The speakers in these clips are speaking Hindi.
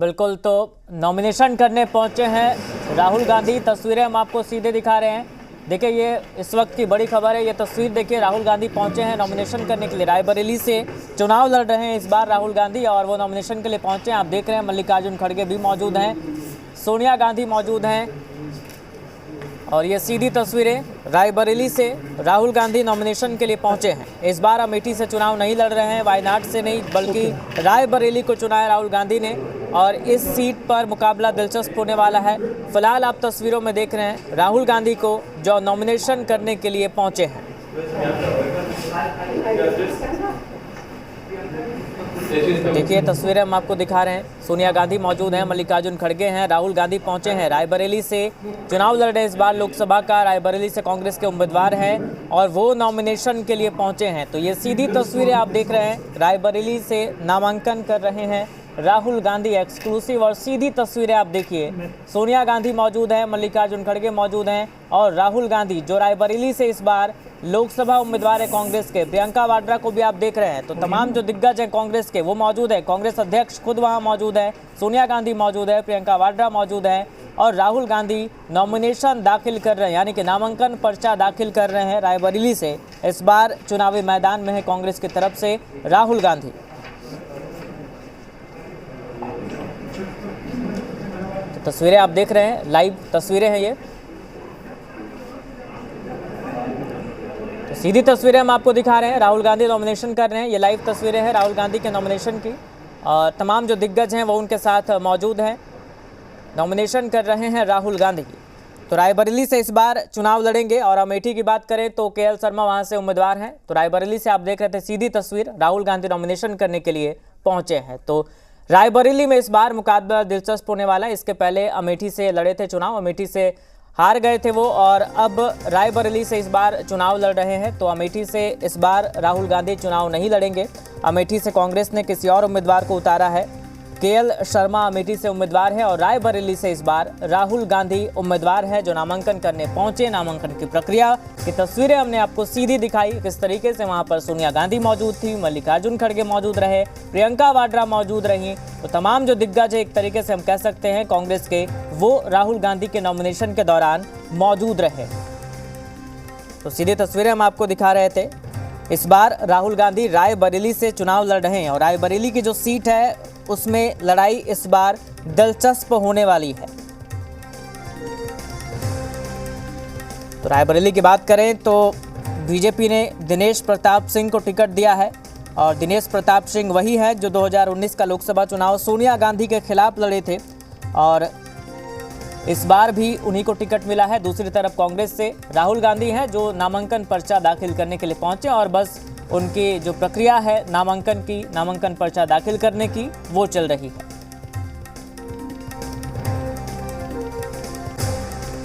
बिल्कुल, तो नॉमिनेशन करने पहुंचे हैं राहुल गांधी। तस्वीरें हम आपको सीधे दिखा रहे हैं। देखिए, ये इस वक्त की बड़ी खबर है। ये तस्वीर देखिए, राहुल गांधी पहुंचे हैं नॉमिनेशन करने के लिए। रायबरेली से चुनाव लड़ रहे हैं इस बार राहुल गांधी, और वो नॉमिनेशन के लिए पहुंचे हैं। आप देख रहे हैं मल्लिकार्जुन खड़गे भी मौजूद हैं, सोनिया गांधी मौजूद हैं, और ये सीधी तस्वीरें रायबरेली से राहुल गांधी नॉमिनेशन के लिए पहुंचे हैं। इस बार अमेठी से चुनाव नहीं लड़ रहे हैं, वायनाड से नहीं, बल्कि रायबरेली को चुना है राहुल गांधी ने, और इस सीट पर मुकाबला दिलचस्प होने वाला है। फिलहाल आप तस्वीरों में देख रहे हैं राहुल गांधी को, जो नॉमिनेशन करने के लिए पहुंचे हैं। देखिए, तस्वीरें हम आपको दिखा रहे हैं। सोनिया गांधी मौजूद हैं, मल्लिकार्जुन खड़गे हैं, राहुल गांधी पहुंचे हैं। रायबरेली से चुनाव लड़ रहे इस बार लोकसभा का। रायबरेली से कांग्रेस के उम्मीदवार हैं और वो नॉमिनेशन के लिए पहुंचे हैं। तो ये सीधी तस्वीरें आप देख रहे हैं, रायबरेली से नामांकन कर रहे हैं राहुल गांधी। एक्सक्लूसिव और सीधी तस्वीरें आप देखिए। सोनिया गांधी मौजूद हैं, मल्लिकार्जुन खड़गे मौजूद हैं, और राहुल गांधी जो रायबरेली से इस बार लोकसभा उम्मीदवार है कांग्रेस के। प्रियंका वाड्रा को भी आप देख रहे हैं। तो तमाम जो दिग्गज हैं कांग्रेस के वो मौजूद है। कांग्रेस अध्यक्ष खुद वहां मौजूद है, सोनिया गांधी मौजूद है, प्रियंका वाड्रा मौजूद है, और राहुल गांधी नॉमिनेशन दाखिल कर रहे हैं, यानी कि नामांकन पर्चा दाखिल कर रहे हैं रायबरेली से। इस बार चुनावी मैदान में है कांग्रेस की तरफ से राहुल गांधी। तो तस्वीरें आप देख रहे हैं, लाइव तस्वीरें हैं ये। तो सीधी तस्वीरें हम आपको दिखा रहे हैं, राहुल गांधी नॉमिनेशन कर रहे हैं। ये लाइव तस्वीरें हैं राहुल गांधी के नॉमिनेशन की, और तमाम जो दिग्गज हैं वो उनके साथ मौजूद हैं। नॉमिनेशन कर रहे हैं राहुल गांधी की। तो रायबरेली से इस बार चुनाव लड़ेंगे। और अमेठी की बात करें तो केएल शर्मा वहां से उम्मीदवार हैं। तो रायबरेली से आप देख रहे थे सीधी तस्वीर, राहुल गांधी नॉमिनेशन करने के लिए पहुंचे हैं। तो रायबरेली में इस बार मुकाबला दिलचस्प होने वाला है। इसके पहले अमेठी से लड़े थे चुनाव, अमेठी से हार गए थे वो, और अब रायबरेली से इस बार चुनाव लड़ रहे हैं। तो अमेठी से इस बार राहुल गांधी चुनाव नहीं लड़ेंगे। अमेठी से कांग्रेस ने किसी और उम्मीदवार को उतारा है। केएल शर्मा अमेठी से उम्मीदवार है, और रायबरेली से इस बार राहुल गांधी उम्मीदवार है जो नामांकन करने पहुंचे। नामांकन की प्रक्रिया की तस्वीरें हमने आपको सीधी दिखाई, किस तरीके से वहां पर सोनिया गांधी मौजूद थी, मल्लिकार्जुन खड़गे मौजूद रहे, प्रियंका वाड्रा मौजूद रही। तो तमाम जो दिग्गज है, एक तरीके से हम कह सकते हैं कांग्रेस के, वो राहुल गांधी के नॉमिनेशन के दौरान मौजूद रहे। तो सीधी तस्वीरें हम आपको दिखा रहे थे। इस बार राहुल गांधी रायबरेली से चुनाव लड़ रहे हैं, और रायबरेली की जो सीट है उसमें लड़ाई इस बार दिलचस्प होने वाली है। तो रायबरेली की बात करें तो बीजेपी ने दिनेश प्रताप सिंह को टिकट दिया है, और दिनेश प्रताप सिंह वही है जो 2019 का लोकसभा चुनाव सोनिया गांधी के खिलाफ लड़े थे, और इस बार भी उन्हीं को टिकट मिला है। दूसरी तरफ कांग्रेस से राहुल गांधी हैं जो नामांकन पर्चा दाखिल करने के लिए पहुंचे, और बस उनकी जो प्रक्रिया है नामांकन की, नामांकन पर्चा दाखिल करने की, वो चल रही है।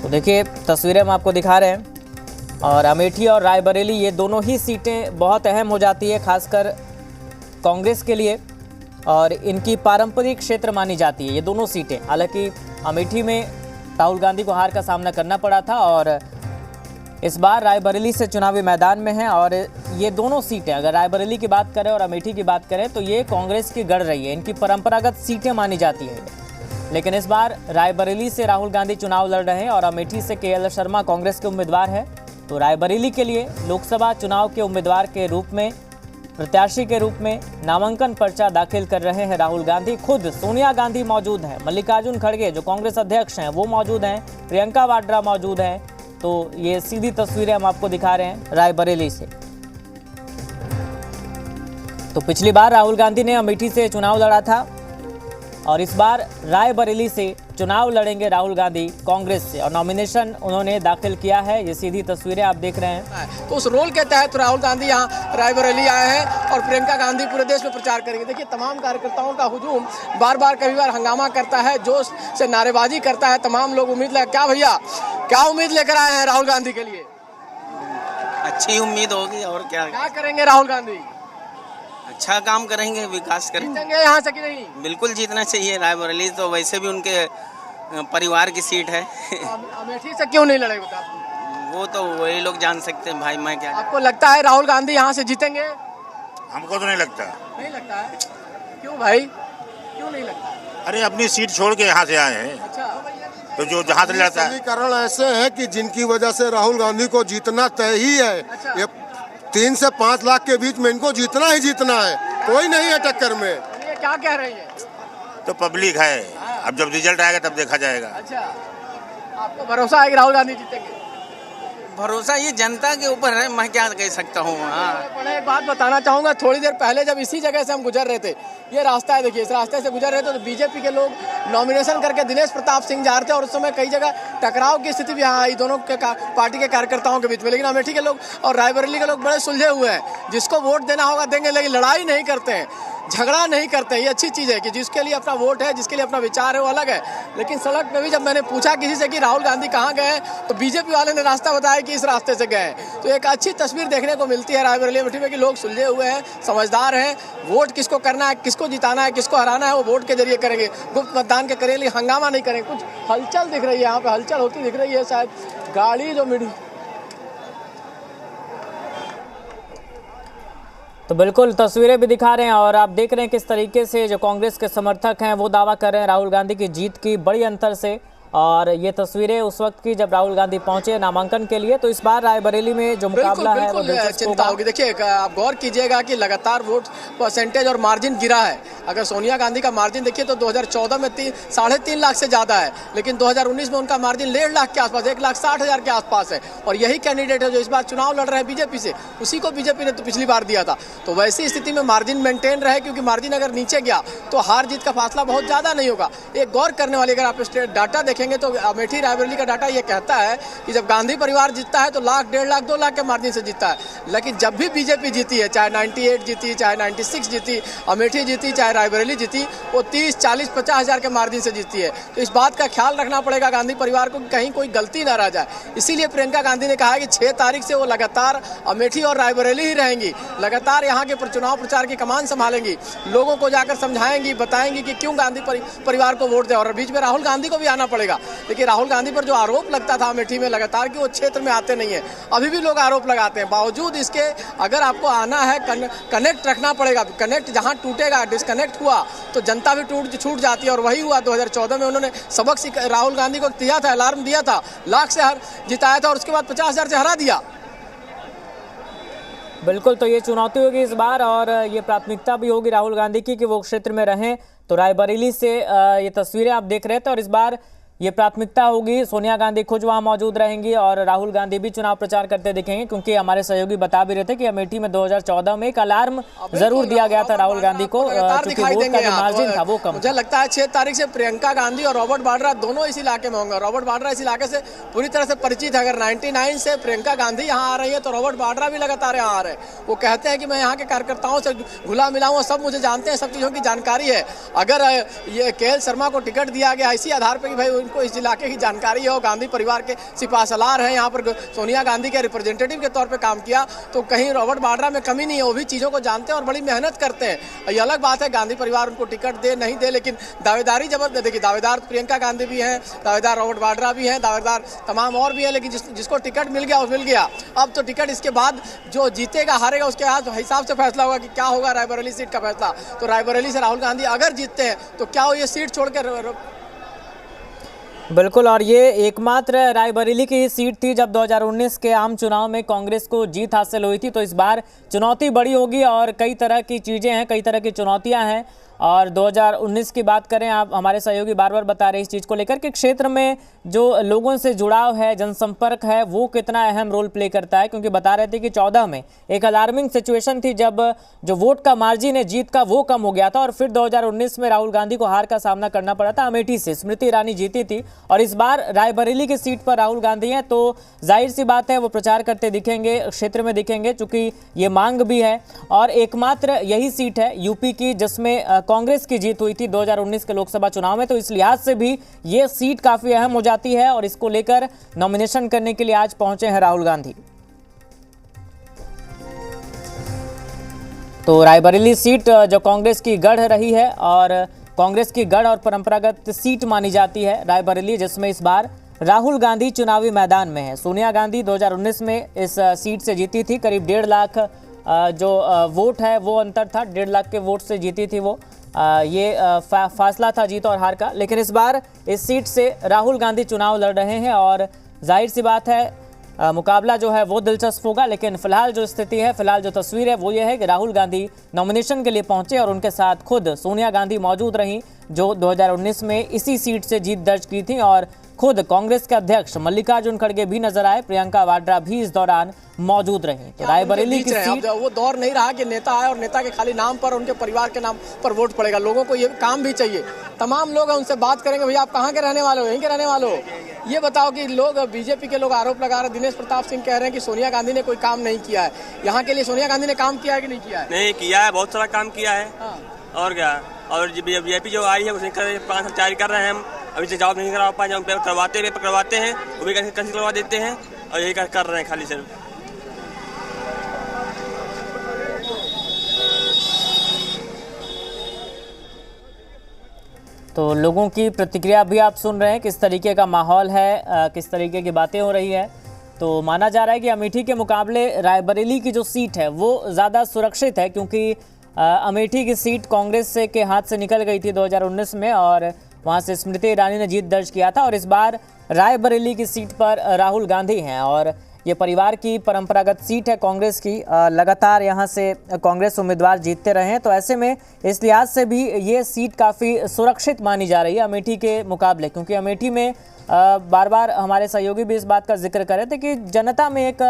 तो देखिए, तस्वीरें हम आपको दिखा रहे हैं, और अमेठी और रायबरेली ये दोनों ही सीटें बहुत अहम हो जाती है, खासकर कांग्रेस के लिए, और इनकी पारंपरिक क्षेत्र मानी जाती है ये दोनों सीटें। हालांकि अमेठी में राहुल गांधी को हार का सामना करना पड़ा था, और इस बार रायबरेली से चुनावी मैदान में हैं। और ये दोनों सीटें, अगर रायबरेली की बात करें और अमेठी की बात करें, तो ये कांग्रेस की गढ़ रही है, इनकी परंपरागत सीटें मानी जाती है। लेकिन इस बार रायबरेली से राहुल गांधी चुनाव लड़ रहे हैं, और अमेठी से केएल शर्मा कांग्रेस के उम्मीदवार हैं। तो रायबरेली के लिए लोकसभा चुनाव के उम्मीदवार के रूप में, प्रत्याशी के रूप में नामांकन पर्चा दाखिल कर रहे हैं राहुल गांधी। खुद सोनिया गांधी मौजूद हैं, मल्लिकार्जुन खड़गे जो कांग्रेस अध्यक्ष हैं वो मौजूद हैं, प्रियंका वाड्रा मौजूद हैं। तो ये सीधी तस्वीरें हम आपको दिखा रहे हैं रायबरेली से। तो पिछली बार राहुल गांधी ने अमेठी से चुनाव लड़ा था, और इस बार रायबरेली से चुनाव लड़ेंगे राहुल गांधी कांग्रेस से, और नॉमिनेशन उन्होंने दाखिल किया है। ये सीधी तस्वीरें आप देख रहे हैं। तो उस रोल के तहत राहुल गांधी यहाँ रायबरेली आए हैं, और प्रियंका गांधी पूरे देश में प्रचार करेंगे। देखिए, तमाम कार्यकर्ताओं का हुजूम बार बार कई बार हंगामा करता है, जोश से नारेबाजी करता है। तमाम लोग उम्मीद ले, क्या भैया क्या उम्मीद लेकर आए हैं राहुल गांधी के लिए? अच्छी उम्मीद होगी, और क्या करेंगे राहुल गांधी? अच्छा काम करेंगे, विकास करेंगे। जीतेंगे यहाँ से कि नहीं? बिल्कुल जीतना चाहिए। रायबरेली तो वैसे भी उनके परिवार की सीट है। अमेठी से क्यों नहीं लड़े बता? वो तो वही लोग जान सकते हैं भाई, मैं क्या। आपको लगता है राहुल गांधी यहाँ से जीतेंगे? हमको तो नहीं लगता। नहीं लगता है? क्यों भाई, क्यों नहीं लगता? अरे अपनी सीट छोड़ के यहाँ से आए हैं, अच्छा, तो जो जहाँ से लड़ता है। समीकरण ऐसे हैं कि जिनकी वजह से राहुल गांधी को जीतना तय ही है। अच्छा। ये 3 से 5 लाख के बीच में इनको जीतना ही जीतना है, कोई नहीं है टक्कर में। ये क्या कह रही है? तो पब्लिक है, अब जब रिजल्ट आएगा तब देखा जाएगा। अच्छा, आपको भरोसा है कि राहुल गांधी जीतेंगे? भरोसा ये जनता के ऊपर है, मैं क्या कह सकता हूँ। हाँ, मैं एक बात बताना चाहूंगा, थोड़ी देर पहले जब इसी जगह से हम गुजर रहे थे, ये रास्ता है देखिए, इस रास्ते से गुजर रहे थे तो बीजेपी के लोग नॉमिनेशन करके दिनेश प्रताप सिंह जा रहे थे और उस समय कई जगह टकराव की स्थिति भी यहाँ आई दोनों के पार्टी के कार्यकर्ताओं के बीच में। लेकिन अमेठी के लोग और रायबरेली के लोग बड़े सुलझे हुए हैं, जिसको वोट देना होगा देंगे, लेकिन लड़ाई नहीं करते हैं, झगड़ा नहीं करते हैं। ये अच्छी चीज़ है कि जिसके लिए अपना वोट है, जिसके लिए अपना विचार है, वो अलग है। लेकिन सड़क पे भी जब मैंने पूछा किसी से कि राहुल गांधी कहाँ गए, तो बीजेपी वाले ने रास्ता बताया कि इस रास्ते से गए। तो एक अच्छी तस्वीर देखने को मिलती है रायबरेली अमेठी में कि लोग सुलझे हुए हैं, समझदार हैं। वोट किसको करना है, किसको जिताना है, किसको हराना है, वो वोट के जरिए करेंगे, गुप्त मतदान के करेंगे, हंगामा नहीं करेंगे। कुछ हलचल दिख रही है यहाँ पे, हलचल होती दिख रही है, शायद गाड़ी जो मिली। तो बिल्कुल तस्वीरें भी दिखा रहे हैं और आप देख रहे हैं किस तरीके से जो कांग्रेस के समर्थक हैं वो दावा कर रहे हैं राहुल गांधी की जीत की बड़ी अंतर से। और ये तस्वीरें उस वक्त की जब राहुल गांधी पहुंचे नामांकन के लिए। तो इस बार रायबरेली में जो मुकाबला है वो दिलचस्प चिंता होगी। देखिए, आप गौर कीजिएगा कि लगातार वोट परसेंटेज और मार्जिन गिरा है। अगर सोनिया गांधी का मार्जिन देखिए तो 2014 में 3.5 लाख से ज़्यादा है, लेकिन 2019 में उनका मार्जिन 1.5 लाख के आसपास, 1,60,000 के आसपास है। और यही कैंडिडेट है जो इस बार चुनाव लड़ रहे हैं बीजेपी से, उसी को बीजेपी ने तो पिछली बार दिया था। तो वैसी स्थिति में मार्जिन मेंटेन रहे, क्योंकि मार्जिन अगर नीचे गया तो हार जीत का फासला बहुत ज़्यादा नहीं होगा। एक गौर करने वाली, अगर आप डाटा देखेंगे तो अमेठी रायबरेली का डाटा ये कहता है कि जब गांधी परिवार जीतता है तो लाख, 1.5 लाख, 2 लाख के मार्जिन से जीतता है। लेकिन जब भी बीजेपी जीती है, चाहे 98 जीती, चाहे 96 जीती, अमेठी जीती, चाहे रायबरेली जीती, वो 30, 40, 50 हज़ार के मार्जिन से जीती है। तो इस बात का ख्याल रखना पड़ेगा गांधी परिवार को कि कहीं कोई गलती ना रह जाए। इसीलिए प्रियंका गांधी ने कहा कि 6 तारीख से वो लगातार अमेठी और रायबरेली ही रहेंगी, लगातार यहाँ के चुनाव प्रचार की कमान संभालेंगी, लोगों को जाकर समझाएंगी, बताएंगी कि क्यों गांधी परिवार को वोट दें। और बीच में राहुल गांधी को भी आना पड़ेगा। देखिए, राहुल गांधी पर जो आरोप लगता था अमेठी में लगातार कि वो क्षेत्र में आते नहीं है, अभी भी लोग आरोप लगाते हैं। बावजूद इसके अगर आपको आना है, कनेक्ट रखना पड़ेगा। कनेक्ट जहां टूटेगा, डिस्कनेक्ट हुआ तो जनता भी छूट जाती है। और वही हुआ 2014 में। उन्होंने सबक राहुल गांधी को दिया था, अलार्म दिया था, लाख से जिताया था और उसके बाद 50,000 से हरा दिया। बिल्कुल, तो ये चुनौती होगी इस बार और ये प्राथमिकता भी होगी राहुल गांधी की कि वो क्षेत्र में रहें। तो रायबरेली से ये तस्वीरें आप देख रहे थे और इस बार ये प्राथमिकता होगी। सोनिया गांधी खुद वहां मौजूद रहेंगी और राहुल गांधी भी चुनाव प्रचार करते दिखेंगे, क्योंकि हमारे सहयोगी बता भी रहे थे कि अमेठी में 2014 में एक अलार्म जरूर दिया गया था राहुल गांधी को, क्योंकि वोट का जो मार्जिन था वो कम। मुझे लगता है 6 तारीख से प्रियंका गांधी और रॉबर्ट वाड्रा दोनों इस इलाके में होंगे। रॉबर्ट वाड्रा इस इलाके से पूरी तरह से परिचित है। अगर 99 से प्रियंका गांधी यहाँ आ रही है तो रॉबर्ट वाड्रा भी लगातार यहाँ आ रहे हैं। वो कहते हैं कि मैं यहाँ के कार्यकर्ताओं से घुला मिला हूँ, सब मुझे जानते हैं, सब चीज़ों की जानकारी है। अगर ये KL शर्मा को टिकट दिया गया इसी आधार पर कि भाई उनको इस इलाके की जानकारी हो, गांधी परिवार के सिपाहसालार हैं, यहाँ पर सोनिया गांधी के रिप्रेजेंटेटिव के तौर पे काम किया, तो कहीं रॉबर्ट वाड्रा में कमी नहीं है। वो भी चीज़ों को जानते हैं और बड़ी मेहनत करते हैं। ये अलग बात है गांधी परिवार उनको टिकट दे नहीं दे, लेकिन दावेदारी जबरदस्त। देखिए, दावेदार प्रियंका गांधी भी हैं, दावेदार रॉबर्ट वाड्रा भी हैं, दावेदार तमाम और भी हैं। लेकिन जिसको टिकट मिल गया वो मिल गया। अब तो टिकट इसके बाद जो जीतेगा हारेगा उसके हिसाब से फैसला होगा कि क्या होगा रायबरेली सीट का फैसला। तो रायबरेली से राहुल गांधी अगर जीतते हैं तो क्या वो ये सीट छोड़कर। बिल्कुल, और ये एकमात्र रायबरेली की ही सीट थी जब 2019 के आम चुनाव में कांग्रेस को जीत हासिल हुई थी। तो इस बार चुनौती बड़ी होगी और कई तरह की चीज़ें हैं, कई तरह की चुनौतियां हैं। और 2019 की बात करें, आप हमारे सहयोगी बार बार बता रहे हैं इस चीज़ को लेकर कि क्षेत्र में जो लोगों से जुड़ाव है, जनसंपर्क है, वो कितना अहम रोल प्ले करता है। क्योंकि बता रहे थे कि 14 में एक अलार्मिंग सिचुएशन थी जब जो वोट का मार्जिन है जीत का वो कम हो गया था और फिर 2019 में राहुल गांधी को हार का सामना करना पड़ा था। अमेठी से स्मृति ईरानी जीती थी और इस बार रायबरेली की सीट पर राहुल गांधी हैं, तो जाहिर सी बात है वो प्रचार करते दिखेंगे, क्षेत्र में दिखेंगे, चूँकि ये मांग भी है। और एकमात्र यही सीट है यूपी की जिसमें कांग्रेस की जीत हुई थी 2019 के लोकसभा चुनाव में। तो इस लिहाज से भी ये सीट काफी अहम हो जाती है और इसको लेकर नॉमिनेशन करने के लिए आज पहुंचे हैं राहुल गांधी। तो रायबरेली सीट जो कांग्रेस की गढ़ रही है और कांग्रेस की गढ़ और परंपरागत सीट मानी जाती है रायबरेली, जिसमें इस बार राहुल गांधी चुनावी मैदान में है। सोनिया गांधी 2019 में इस सीट से जीती थी, करीब 1.5 लाख जो वोट है वो अंतर था, 1.5 लाख के वोट से जीती थी वो। ये फासला था जीत और हार का। लेकिन इस बार इस सीट से राहुल गांधी चुनाव लड़ रहे हैं और जाहिर सी बात है मुकाबला जो है वो दिलचस्प होगा। लेकिन फिलहाल जो स्थिति है, फिलहाल जो तस्वीर है वो ये है कि राहुल गांधी नॉमिनेशन के लिए पहुंचे और उनके साथ खुद सोनिया गांधी मौजूद रहीं, जो 2019 में इसी सीट से जीत दर्ज की थी। और खुद कांग्रेस के अध्यक्ष मल्लिकार्जुन खड़गे भी नजर आए, प्रियंका वाड्रा भी इस दौरान मौजूद रहीं। तो रायबरेली की सीट, वो दौर नहीं रहा कि नेता आए और नेता के खाली नाम पर, उनके परिवार के नाम पर वोट पड़ेगा। लोगों को ये काम भी चाहिए। तमाम लोग उनसे बात करेंगे, भैया आप कहाँ के रहने वाले हो, यहीं के रहने वाले हो, ये बताओ कि लोग बीजेपी के लोग आरोप लगा रहे हैं, दिनेश प्रताप सिंह कह रहे हैं कि सोनिया गांधी ने कोई काम नहीं किया है। यहाँ के लिए सोनिया गांधी ने काम किया है कि नहीं किया है? नहीं किया है, बहुत सारा काम किया है। और क्या, और बीजेपी जो आई है उसे 5 साल जारी कर रहे हैं हम, अभी से जॉब नहीं करा पाए, पेपर करवाते हैं वो भी कैंसिल करवा देते हैं और यही कर रहे हैं खाली सिर्फ। तो लोगों की प्रतिक्रिया भी आप सुन रहे हैं, किस तरीके का माहौल है, किस तरीके की बातें हो रही है। तो माना जा रहा है कि अमेठी के मुकाबले रायबरेली की जो सीट है वो ज़्यादा सुरक्षित है, क्योंकि अमेठी की सीट कांग्रेस के हाथ से निकल गई थी 2019 में और वहां से स्मृति ईरानी ने जीत दर्ज किया था। और इस बार रायबरेली की सीट पर राहुल गांधी हैं और ये परिवार की परंपरागत सीट है कांग्रेस की। लगातार यहाँ से कांग्रेस उम्मीदवार जीतते रहे हैं, तो ऐसे में इस लिहाज से भी ये सीट काफ़ी सुरक्षित मानी जा रही है अमेठी के मुकाबले। क्योंकि अमेठी में बार बार हमारे सहयोगी भी इस बात का जिक्र कर रहे थे कि जनता में एक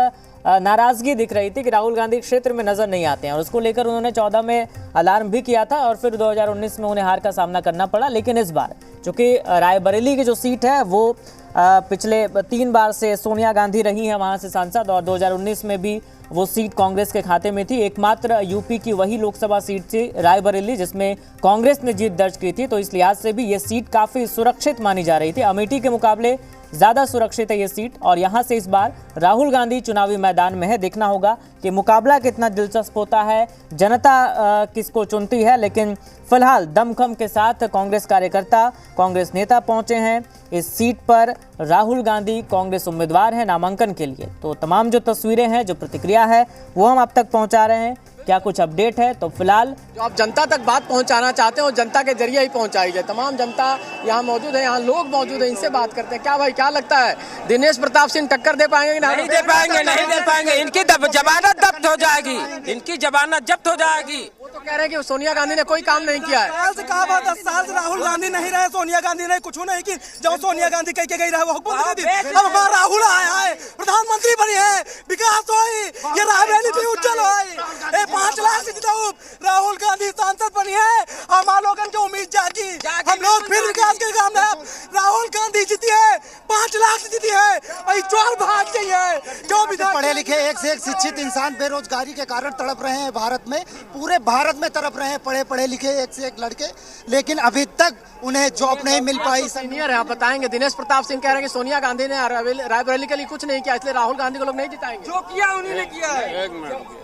नाराज़गी दिख रही थी कि राहुल गांधी क्षेत्र में नज़र नहीं आते हैं, और उसको लेकर उन्होंने 14 में अलार्म भी किया था और फिर 2019 में उन्हें हार का सामना करना पड़ा। लेकिन इस बार चूँकि रायबरेली की जो सीट है वो पिछले 3 बार से सोनिया गांधी रही हैं वहाँ से सांसद, और 2019 में भी वो सीट कांग्रेस के खाते में थी। एकमात्र यूपी की वही लोकसभा सीट थी रायबरेली जिसमें कांग्रेस ने जीत दर्ज की थी। तो इस लिहाज से भी ये सीट काफ़ी सुरक्षित मानी जा रही थी। अमेठी के मुकाबले ज़्यादा सुरक्षित है ये सीट, और यहाँ से इस बार राहुल गांधी चुनावी मैदान में है। देखना होगा कि मुकाबला कितना दिलचस्प होता है, जनता किसको चुनती है। लेकिन फिलहाल दमखम के साथ कांग्रेस कार्यकर्ता, कांग्रेस नेता पहुंचे हैं इस सीट पर। राहुल गांधी कांग्रेस उम्मीदवार हैं नामांकन के लिए। तो तमाम जो तस्वीरें हैं, जो प्रतिक्रिया है, वो हम आप तक पहुंचा रहे हैं। क्या कुछ अपडेट है तो फिलहाल जो आप जनता तक बात पहुंचाना चाहते हो, जनता के जरिए ही पहुंचाई जाए। तमाम जनता यहाँ मौजूद है, यहाँ लोग मौजूद हैं, इनसे बात करते हैं। क्या भाई, क्या लगता है, दिनेश प्रताप सिंह टक्कर दे पाएंगे कि नहीं दे पाएंगे? नहीं दे पाएंगे। इनकी जमानत जब्त हो जाएगी, इनकी जमानत जब्त हो जाएगी। वो तो कह रहे हैं कि सोनिया गांधी ने कोई काम नहीं किया है। 10 साल से कहा बात, 10 साल से राहुल गांधी नहीं रहे, सोनिया गांधी ने कुछ नहीं की। जब सोनिया गांधी कह के गई रहे वो हुकूमत दी, अब हमारा राहुल आया है, प्रधानमंत्री बनी है, विकास हुई, ये रायबरेली भी उज्जवल हुई, 5 लाख से जिताऊ राहुल गांधी सांसद बनी है। हमारे लोगों की उम्मीद जागी, हम लोग फिर विकास के काम में। राहुल गांधी जीती है, 5 लाख से जीती है, और चोर भाग गई है। जो भी पढ़े लिखे एक से एक शिक्षित इंसान बेरोजगारी के कारण तड़प रहे हैं भारत में, पूरे भारत में तड़प रहे हैं पढ़े लिखे एक से एक लड़के, लेकिन अभी तक उन्हें जॉब नहीं मिल पाई। सीनियर है, आप बताएंगे। दिनेश प्रताप सिंह कह रहे हैं कि सोनिया गांधी ने रायबरेली के लिए कुछ नहीं किया, इसलिए राहुल गांधी को लोग नहीं जिताएंगे। जो किया उन्हीं ने किया है। एक मिनट,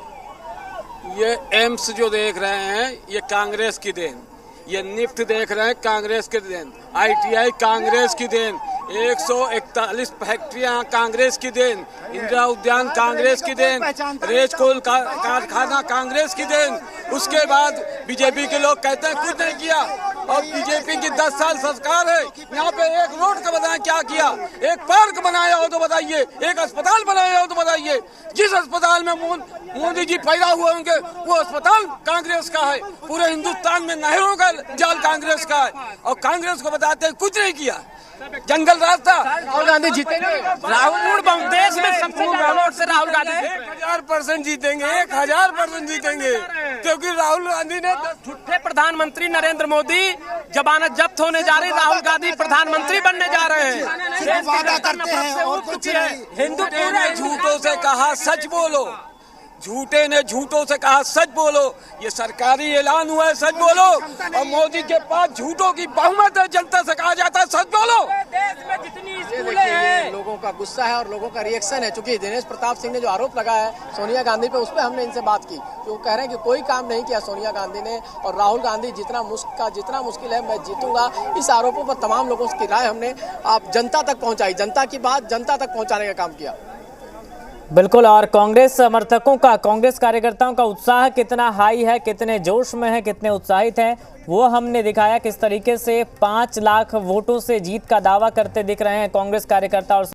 ये एम्स जो देख रहे हैं ये कांग्रेस की देन, ये निफ्ट देख रहे हैं कांग्रेस की देन, ITI कांग्रेस की देन, 141 फैक्ट्रियां कांग्रेस की देन, इंदिरा उद्यान कांग्रेस की देन, रेजकोल कारखाना कांग्रेस की देन। उसके बाद बीजेपी के लोग कहते हैं कुछ नहीं किया, और बीजेपी की 10 साल सरकार है। यहाँ पे एक रोड का बताया क्या किया, एक पार्क बनाया हो तो बताइए, एक अस्पताल बनाया हो तो बताइए। जिस अस्पताल में मोदी जी पैदा हुए होंगे वो अस्पताल कांग्रेस का है। पूरे हिंदुस्तान में नहरों का जाल कांग्रेस का है, और कांग्रेस को बताते हैं कुछ नहीं किया। जंगल रास्ता, राहुल गांधी जीतेंगे। राहुल देश में सबसे ज्यादा वोट से राहुल गांधी 1000% जीतेंगे, 1000% जीतेंगे, क्योंकि राहुल गांधी ने झूठे प्रधानमंत्री नरेंद्र मोदी जमानत जब्त होने जा रही, राहुल गांधी प्रधानमंत्री बनने जा रहे हैं। वादा करते हैं और कुछ नहीं। हिंदू ने झूठों से कहा सच बोलो, झूठे ने झूठों से कहा सच बोलो। ये सरकारी ऐलान हुआ है, सच बोलो। और मोदी के पास झूठों की बहुमत है, जनता से कहा जाता है सच बोलो। देश में जितनी स्कूलें देखिए हैं, लोगों का गुस्सा है और लोगों का रिएक्शन है। चूंकि दिनेश प्रताप सिंह ने जो आरोप लगाया है सोनिया गांधी पे, उस पर हमने इनसे बात की, वो कह रहे हैं कि कोई काम नहीं किया सोनिया गांधी ने, और राहुल गांधी जितना मुश्किल है मैं जीतूंगा। इस आरोपों पर तमाम लोगों की राय हमने आप जनता तक पहुंचाई, जनता की बात जनता तक पहुंचाने का काम किया। बिल्कुल। और कांग्रेस समर्थकों का, कांग्रेस कार्यकर्ताओं का उत्साह कितना हाई है, कितने जोश में है, कितने उत्साहित हैं, वो हमने दिखाया। किस तरीके से 5 लाख वोटों से जीत का दावा करते दिख रहे हैं कांग्रेस कार्यकर्ता और